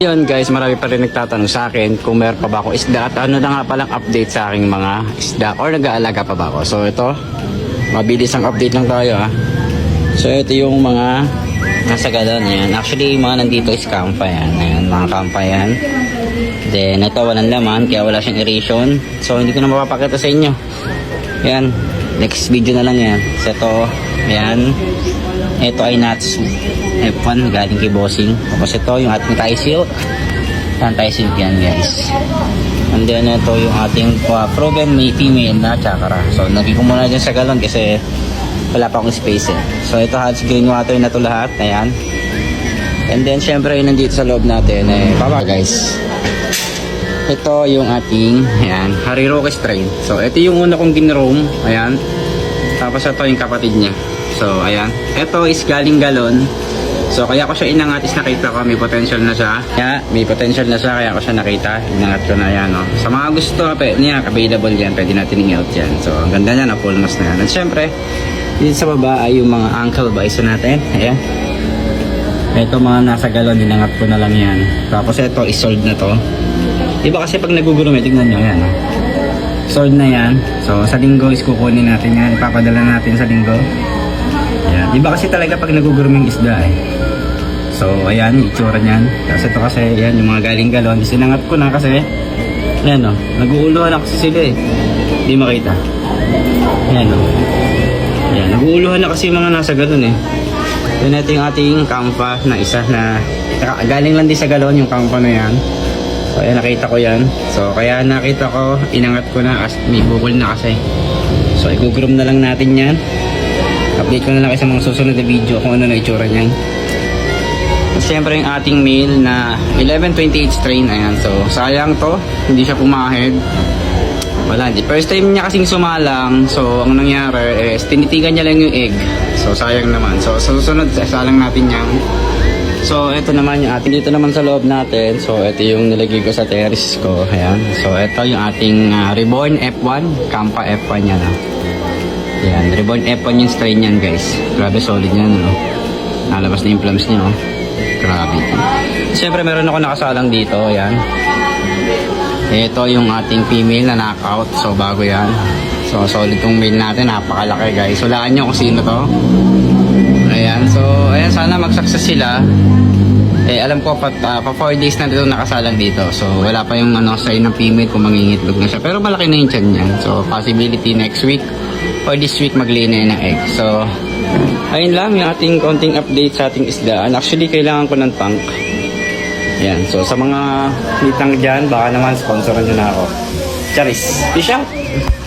Yun guys, marami pa rin nagtatanong sa akin kung meron pa ba ako isda at ano na nga palang update sa aking mga isda or nag-aalaga pa ba ako. So ito, mabilis ang update lang tayo ha. So ito yung mga nasa galon yan. Actually yung mga nandito is kampa yan. Ayan, mga kampa yan. Then ito walang laman kaya wala siyang aeration. So hindi ko na mapapakita sa inyo. Yan, next video na lang yan. So ito, yan. Ito ay Natsu F1 galing kay Bossing. Tapos ito yung ating Thai silk. Yan Thai silk yan guys. And then ito yung ating proven may female na chakra. So naging ko muna dyan sa galon kasi wala pa akong space eh. So ito halos green water na to lahat. Ayan. And then syempre yun nandito sa loob natin eh. Baba guys. Ito yung ating ayan, Hariroke strain. So ito yung una kong ginroom. Ayan. Tapos ito yung kapatid niya. So ayan. Ito is galing galon. So kaya ko siya inangat is nakita ko may potential na siya. Kaya may potential na siya kaya ko siya nakita. Inangat ko na yan. No? Sa mga gusto niya, available yan. Pwede natin i-out yan. So ang ganda niya na full nose na yan. At syempre, dito sa baba ay yung mga ankle bison natin. Ayan. Ito mga nasa galon, inangat ko na lang yan. Tapos ito is sold na to. Diba kasi pag nagugurumi, tignan nyo yan. No? Sold na yan. So sa linggo is kukunin natin yan. Ipapadala natin sa linggo. Ayan. Diba kasi talaga pag naguguruming isda eh. So ayan, itsura niyan. Kasi ito kasi, ayan, yung mga galing galon. Sinangat ko na kasi, ayan o, nag-uuluhan na kasi sila eh. Hindi makita. Ayan o. Ayan, nag-uuluhan na kasi yung mga nasa galon eh. Then ito yung ating kampa na isa na, galing lang din sa galon yung kampa na yan. So ayan, nakita ko yan. So kaya nakita ko, inangat ko na as may bukol na kasi. So igugroom na lang natin yan. Update ko na lang kayo sa mga susunod na video kung ano na itsura niyan. At syempre yung ating male na 1128 strain. Ayan, so sayang to, hindi siya pumahid. Wala, di first time niya kasing sumalang. So ang nangyari is tinitigan niya lang yung egg. So sayang naman. So sa susunod salang natin yan. So ito naman yung ating dito naman sa loob natin. So ito yung nilagay ko sa terrace ko. Ayan. So ito yung ating Reborn F1, Kampa F1 yan. Ayan, Reborn F1 yung strain yan guys. Grabe solid yan, no? Nalabas na yung plums niya, no? Grabe. Siyempre meron ako nakasalang dito. Ayan. Ito yung ating female na knockout. So bago yan. So solid tong male natin. Napakalaki guys. Hulaan nyo kung sino to. Ayan. So ayan, sana mag-success sila. Eh alam ko pa 4 days na dito nakasalang dito. So wala pa yung sign ng female kung mangingitlog na siya. Pero malaki na yung tiyan niya. So possibility next week or this week maglay na ng egg. So ayun lang yung ating konting update sa ating isdaan. Actually kailangan ko ng tank. Ayan. So sa mga litang dyan, baka naman sponsoran nyo na ako. Charis. Peace out!